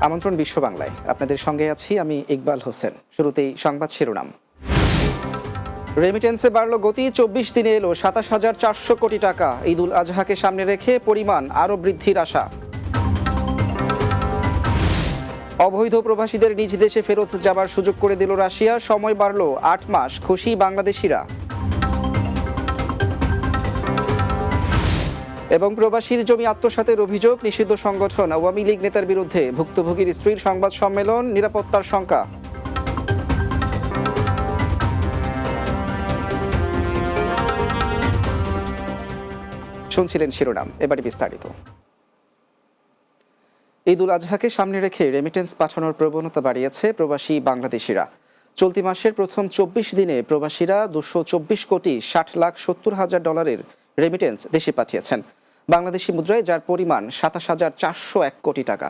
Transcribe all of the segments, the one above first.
আমন্ত্রণ বিশ্ব বাংলায়, আপনাদের সঙ্গে আছি আমি ইকবাল হোসেন। শুরুতেই সংবাদ শিরোনাম। রেমিটেন্সে বাড়ল গতি, 24 দিনে এলো 27,400 কোটি টাকা। ঈদ উল আজহাকে সামনে রেখে পরিমাণ আরও বৃদ্ধির আশা। অবৈধ প্রবাসীদের নিজ দেশে ফেরত যাবার সুযোগ করে দিল রাশিয়া, সময় বাড়ল 8 মাস, খুশি বাংলাদেশিরা। এবং প্রবাসীর জমি আত্মসাতের অভিযোগ, নিষিদ্ধ সংগঠন আওয়ামী লীগ নেতার বিরুদ্ধে ভুক্তভোগীর স্ত্রীর সংবাদ সম্মেলন, নিরাপত্তার শঙ্কা। শুনছিলেন শিরোনাম, এবারে বিস্তারিত। ঈদ উল আজহাকে সামনে রেখে রেমিটেন্স পাঠানোর প্রবণতা বাড়িয়েছে প্রবাসী বাংলাদেশিরা। চলতি মাসের প্রথম 24 দিনে প্রবাসীরা 224 কোটি 60 লাখ 70 হাজার ডলারের রেমিটেন্স দেশে পাঠিয়েছেন বাংলাদেশি মুদ্রায়, যার পরিমাণ 27,401 কোটি টাকা।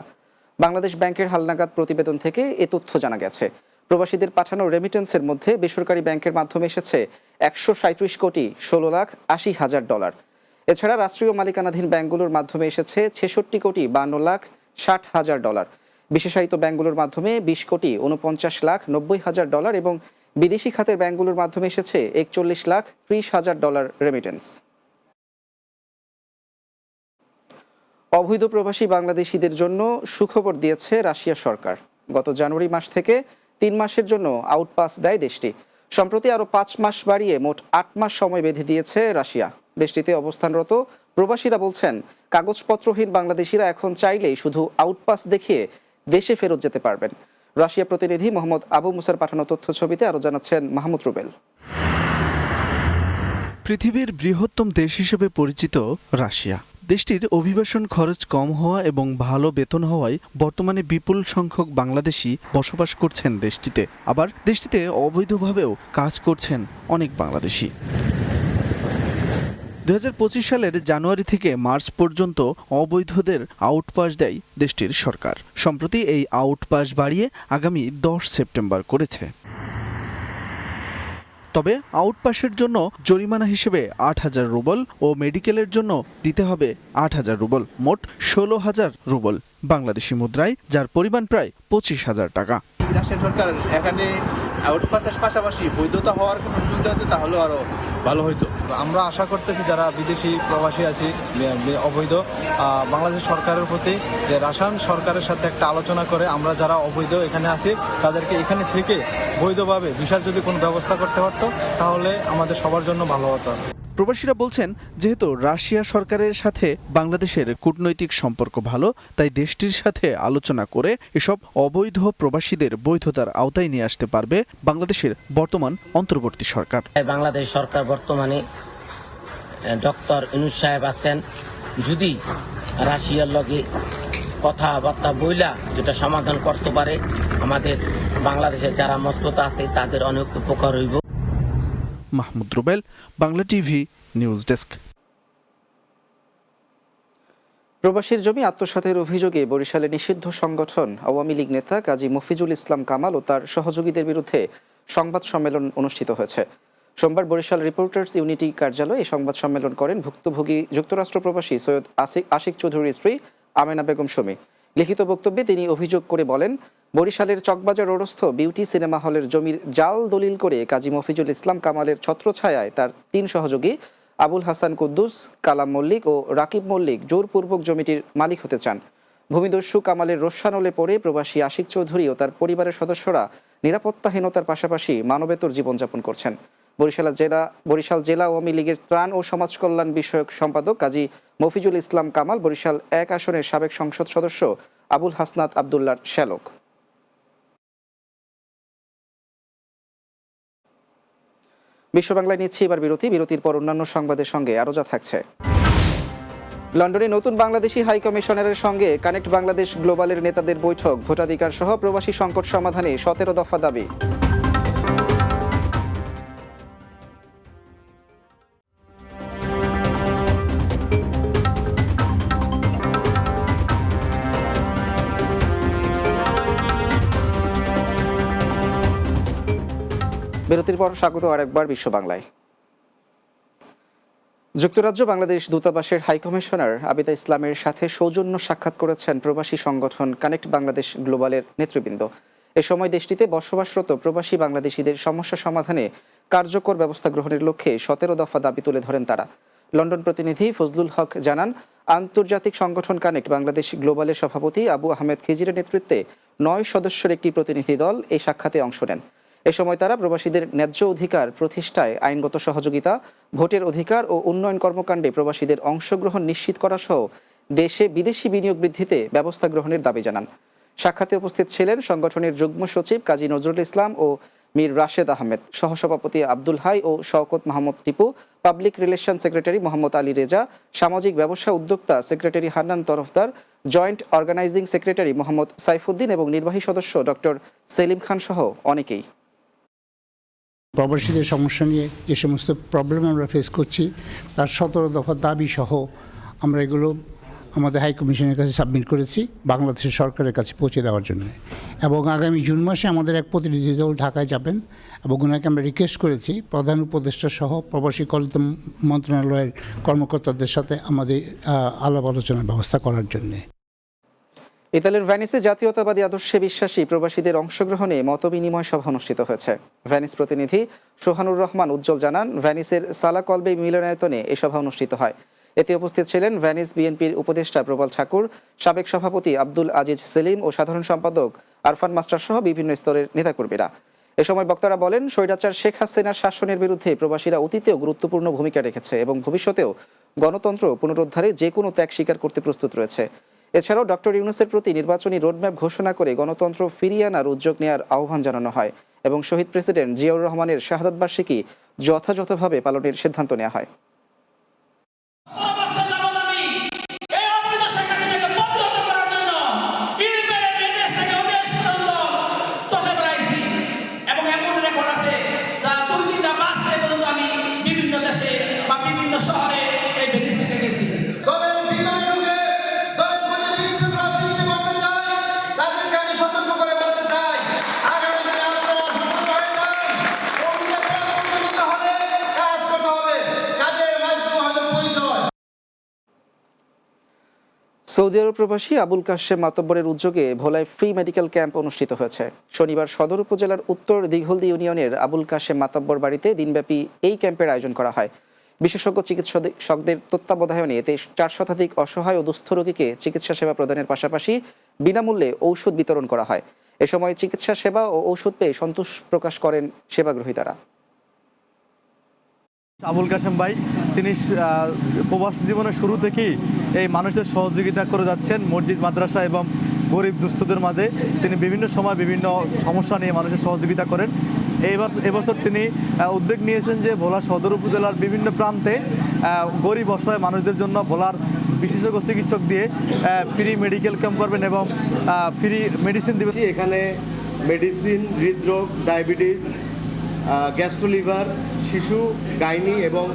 বাংলাদেশ ব্যাংকের হালনাগাদ প্রতিবেদন থেকে এ তথ্য জানা গেছে। প্রবাসীদের পাঠানো রেমিটেন্সের মধ্যে বেসরকারি ব্যাংকের মাধ্যমে এসেছে 137 কোটি 16 লাখ 80 হাজার ডলার। এছাড়া রাষ্ট্রীয় মালিকানাধীন ব্যাংকগুলোর মাধ্যমে এসেছে 66 কোটি 52 লাখ 60 হাজার ডলার। বিশেষায়িত ব্যাংকগুলোর মাধ্যমে 20 কোটি 49 লাখ 90 হাজার ডলার এবং বিদেশি খাতের ব্যাংকগুলোর মাধ্যমে এসেছে 41 লাখ 30 হাজার ডলার রেমিটেন্স। অবৈধ প্রবাসী বাংলাদেশিদের জন্য সুখবর দিয়েছে রাশিয়া সরকার। গত জানুয়ারি মাস থেকে 3 মাসের জন্য আউটপাস দেয় দেশটি। সম্প্রতি আরও 5 মাস বাড়িয়ে মোট 8 মাস সময় বেঁধে দিয়েছে রাশিয়া। দেশটিতে অবস্থানরত প্রবাসীরা বলছেন, কাগজপত্রহীন বাংলাদেশিরা এখন চাইলেই শুধু আউটপাস দেখিয়ে দেশে ফেরত যেতে পারবেন। রাশিয়া প্রতিনিধি মোহাম্মদ আবু মুসার পাঠানো তথ্য ছবিতে আরও জানাচ্ছেন মাহমুদ রুবেল। পৃথিবীর বৃহত্তম দেশ হিসেবে পরিচিত রাশিয়া, দেশটির অভিবাসন খরচ কম হওয়া এবং ভালো বেতন হওয়ায় বর্তমানে বিপুল সংখ্যক বাংলাদেশি বসবাস করছেন দেশটিতে। আবার দেশটিতে অবৈধভাবেও কাজ করছেন অনেক বাংলাদেশি। 2025 সালের জানুয়ারি থেকে মার্চ পর্যন্ত অবৈধদের আউটপাস দেয় দেশটির সরকার। সম্প্রতি এই আউটপাস বাড়িয়ে আগামী 10 সেপ্টেম্বর করেছে। তবে আউটপাসের জন্য জরিমানা হিসেবে 8,000 রুবল ও মেডিকেলের জন্য দিতে হবে 8,000 রুবল, মোট 16,000 রুবল বাংলাদেশি মুদ্রায়, যার পরিমাণ প্রায় 25,000 টাকা। রাশিয়ান সরকার এখানে আউটপাসের পাশাপাশি বৈধতা হওয়ার কোনো সুযোগ দিতে তাহলে আরো ভালো হইতো। আমরা আশা করতেছি যারা বিদেশি প্রবাসী আছি অবৈধ, বাংলাদেশ সরকারের প্রতি যে রাশিয়ান সরকারের সাথে একটা আলোচনা করে আমরা যারা অবৈধ এখানে আছি তাদেরকে এখানে থেকে বৈধভাবে ভিসার যদি কোনো ব্যবস্থা করতে পারতো তাহলে আমাদের সবার জন্য ভালো হতো। প্রবাসীরা বলছেন, যেহেতু রাশিয়া সরকারের সাথে বাংলাদেশের কূটনৈতিক সম্পর্ক ভালো, তাই দেশটির সাথে আলোচনা করে এসব অবৈধ প্রবাসীদের বৈধতার আওতায় নিয়ে আসতে পারবে বাংলাদেশের বর্তমান অন্তর্বর্তী সরকার। বাংলাদেশ সরকার বর্তমানে ডক্টর ইউনূস সাহেব আছেন, যদি রাশিয়ার লগে কথাবার্তা বইলা যেটা সমাধান করতে পারে, আমাদের বাংলাদেশে যারা মস্কোতে আছে তাদের অনেক উপকার হইব। Mahmud Rubel, Bangla TV news desk. প্রবাসীর জমি আত্মসাতের অভিযোগে বরিশালে নিষিদ্ধ সংগঠন আওয়ামী লীগ নেতা কাজী মফিজুল ইসলাম কামাল ও তার সহযোগীদের বিরুদ্ধে সংবাদ সম্মেলন অনুষ্ঠিত হয়েছে। সোমবার বরিশাল রিপোর্টার্স ইউনিটি কার্যালয়ে এই সংবাদ সম্মেলন করেন ভুক্তভোগী যুক্তরাষ্ট্র প্রবাসী সৈয়দ আশিক চৌধুরীর স্ত্রী আমেনা বেগম সুমি। লিখিত বক্তব্যে তিনি অভিযোগ করে বলেন, বরিশালের চকবাজার রোডস্থ বিউটি সিনেমা হলের জমির জাল দলিল করে কাজী মফিজুল ইসলাম কামালের ছত্রছায়ায় তার 3 সহযোগী আবুল হাসান কুদ্দুস, কালাম মল্লিক ও রাকিব মল্লিক জোরপূর্বক জমিটির মালিক হতে চান। ভূমিদস্যু কামালের রোষানলে পড়ে প্রবাসী আশিক চৌধুরী ও তার পরিবারের সদস্যরা নিরাপত্তাহীনতার পাশাপাশি মানবেতর জীবনযাপন করছেন। বরিশাল জেলা আওয়ামী লীগের ত্রাণ ও সমাজ কল্যাণ বিষয়ক সম্পাদক কাজী মফিজুল ইসলাম কামাল বরিশাল 1 আসনের সাবেক সংসদ সদস্য আবুল হাসনাত আবদুল্লাহর শ্যালক। বিশ্ব বাংলায় নিচ্ছি এবার বিরতির পর অন্যান্য সংবাদের সঙ্গে আরও যা থাকছে। লন্ডনে নতুন বাংলাদেশি হাই কমিশনারের সঙ্গে কানেক্ট বাংলাদেশ গ্লোবালের নেতাদের বৈঠক, ভোটাধিকার সহ প্রবাসী সংকট সমাধানে 17 দফা দাবি। বিরতির পর স্বাগত আরেকবার বিশ্ব বাংলায়। যুক্তরাজ্য বাংলাদেশ দূতাবাসের হাইকমিশনার আবিদা ইসলামের সাথে সৌজন্য সাক্ষাৎ করেছেন প্রবাসী সংগঠন কানেক্ট বাংলাদেশ গ্লোবালের নেতৃবৃন্দ। এ সময় দেশটিতে বসবাসরত প্রবাসী বাংলাদেশিদের সমস্যা সমাধানে কার্যকর ব্যবস্থা গ্রহণের লক্ষ্যে 17 দফা দাবি তুলে ধরেন তারা। লন্ডন প্রতিনিধি ফজলুল হক জানান, আন্তর্জাতিক সংগঠন কানেক্ট বাংলাদেশ গ্লোবালের সভাপতি আবু আহমেদ খিজিরের নেতৃত্বে 9 সদস্যের একটি প্রতিনিধি দল এই সাক্ষাতে অংশ নেন। এ সময় তারা প্রবাসীদের ন্যায্য অধিকার প্রতিষ্ঠায় আইনগত সহযোগিতা, ভোটের অধিকার ও উন্নয়ন কর্মকাণ্ডে প্রবাসীদের অংশগ্রহণ নিশ্চিত করা সহ দেশে বিদেশি বিনিয়োগ বৃদ্ধিতে ব্যবস্থা গ্রহণের দাবি জানান। সাক্ষাতে উপস্থিত ছিলেন সংগঠনের যুগ্ম সচিব কাজী নজরুল ইসলাম ও মীর রাশেদ আহমেদ, সহসভাপতি আব্দুল হাই ও Shawkat Mahmud Tipu, public relation secretary Mohammad Ali Reza, সামাজিক ব্যবসা উদ্যোক্তা secretary Hannan Tarafdar, joint organising secretary Mohammad Saifuddin এবং নির্বাহী সদস্য ডক্টর সেলিম খান সহ অনেকেই। প্রবাসীদের সমস্যা নিয়ে যে সমস্ত প্রবলেম আমরা ফেস করছি তার 17 দফা দাবি সহ আমরা এগুলো আমাদের হাই কমিশনের কাছে সাবমিট করেছি বাংলাদেশের সরকারের কাছে পৌঁছে দেওয়ার জন্য। এবং আগামী জুন মাসে আমাদের এক প্রতিনিধি দল ঢাকায় যাবেন এবং ওনাকে আমরা রিকোয়েস্ট করেছি প্রধান উপদেষ্টা সহ প্রবাসী কল্যাণ মন্ত্রণালয়ের কর্মকর্তাদের সাথে আমাদের আলাপ আলোচনার ব্যবস্থা করার জন্যে। ইতালির ভ্যানিসে জাতীয়তাবাদী আদর্শে বিশ্বাসী প্রবাসীদের অংশগ্রহণে মতবিনিময় সভা অনুষ্ঠিত হয়েছে। ভ্যানিস প্রতিনিধি সোহানুর রহমান উজ্জ্বল জানান, ভ্যানিসের সালা কলবে মিলনায়তনে এ সভা অনুষ্ঠিত হয়। এতে উপস্থিত ছিলেন ভ্যানিস বিএনপির উপদেষ্টা প্রবল ঠাকুর, সাবেক সভাপতি আব্দুল আজিজ সেলিম ও সাধারণ সম্পাদক আরফান মাস্টার সহ বিভিন্ন স্তরের নেতাকর্মীরা। এ সময় বক্তারা বলেন, স্বৈরাচার শেখ হাসিনার শাসনের বিরুদ্ধে প্রবাসীরা অতীতেও গুরুত্বপূর্ণ ভূমিকা রেখেছে এবং ভবিষ্যতেও গণতন্ত্র পুনরুদ্ধারে যে কোনো ত্যাগ স্বীকার করতে প্রস্তুত রয়েছে। এছাড়াও ডক্টর ইউনূসের প্রতি নির্বাচনী রোডম্যাপ ঘোষণা করে গণতন্ত্র ফিরিয়ে আনার উদ্যোগ নেওয়ার আহ্বান জানানো হয় এবং শহীদ প্রেসিডেন্ট জিয়াউর রহমানের শাহাদাত বার্ষিকী যথাযথভাবে পালনের সিদ্ধান্ত নেওয়া হয়। সৌদি আরব প্রবাসী আবুল কাশেম মাতব্বরের উদ্যোগে ভোলায় ফ্রি মেডিকেল ক্যাম্প অনুষ্ঠিত হয়েছে। শনিবার সদর উপজেলার উত্তর দিঘলদি ইউনিয়নের আবুল কাশেম মাতব্বর বাড়িতে দিনব্যাপী এই ক্যাম্পের আয়োজন করা হয়। বিশেষজ্ঞ চিকিৎসকদের তত্ত্বাবধানে এতে 4 শতাধিক অসহায় ও দুস্থ রোগীকে চিকিৎসা সেবা প্রদানের পাশাপাশি বিনামূল্যে ঔষধ বিতরণ করা হয়। এ সময় চিকিৎসা সেবা ও ঔষধ পেয়ে সন্তোষ প্রকাশ করেন সেবাগ্রহীতারা। আবুল কাশেম ভাই তিনি প্রবাস জীবনের শুরু থেকেই এই মানুষের সহযোগিতা করে যাচ্ছেন মসজিদ, মাদ্রাসা এবং গরিব দুস্থদের মাঝে। তিনি বিভিন্ন সময় বিভিন্ন সমস্যা নিয়ে মানুষের সহযোগিতা করেন। এবছর তিনি উদ্যোগ নিয়েছেন যে ভোলা সদর উপজেলার বিভিন্ন প্রান্তে গরিব অসহায় মানুষদের জন্য ভোলার বিশেষজ্ঞ চিকিৎসক দিয়ে ফ্রি মেডিকেল ক্যাম্প করবেন এবং ফ্রি মেডিসিন দেবেন। এখানে মেডিসিন, হৃদরোগ, ডায়াবেটিস, গ্যাস্ট্রোলিভার, শিশু, গাইনি এবং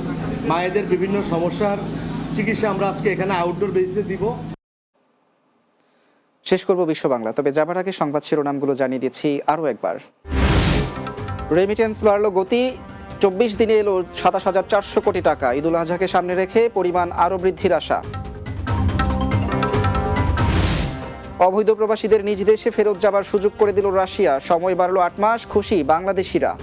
মায়েদের বিভিন্ন সমস্যার চিকিৎসা আমরা আজকে এখানে আউটডোর বেসিসে দিব। শেষ করব বিশ্ব বাংলা, তবে যাবার আগে সংবাদ শিরোনামগুলো জানিয়ে দিচ্ছি আরও একবার। রেমিটেন্স বাড়ল গতি, 24 দিনে এলো 27,400 কোটি টাকা। ঈদুল আজহাকে সামনে রেখে পরিমাণ আরও বৃদ্ধির আশা। অবৈধ প্রবাসীদের নিজ দেশে ফেরত যাবার সুযোগ করে দিল রাশিয়া, সময় বাড়ল 8 মাস, খুশি বাংলাদেশিরা।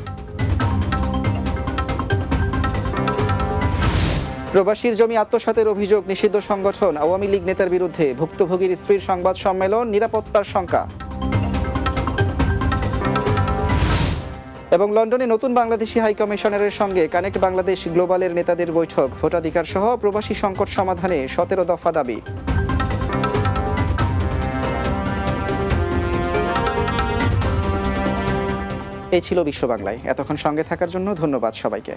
প্রবাসীর জমি আত্মসাতের অভিযোগ, নিষিদ্ধ সংগঠন আওয়ামী লীগ নেতার বিরুদ্ধে। ভুক্তভোগীর স্ত্রীর সংবাদ সম্মেলন, নিরাপত্তার শঙ্কা। এবং লন্ডনে নতুন বাংলাদেশি হাই কমিশনারের সঙ্গে কানেক্ট বাংলাদেশ গ্লোবালের নেতাদের বৈঠক, ভোটাধিকার সহ প্রবাসী সংকট সমাধানে 17 দফা দাবি। এই ছিল বিশ্ব বাংলায়। এতক্ষণ সঙ্গে থাকার জন্য ধন্যবাদ সবাইকে।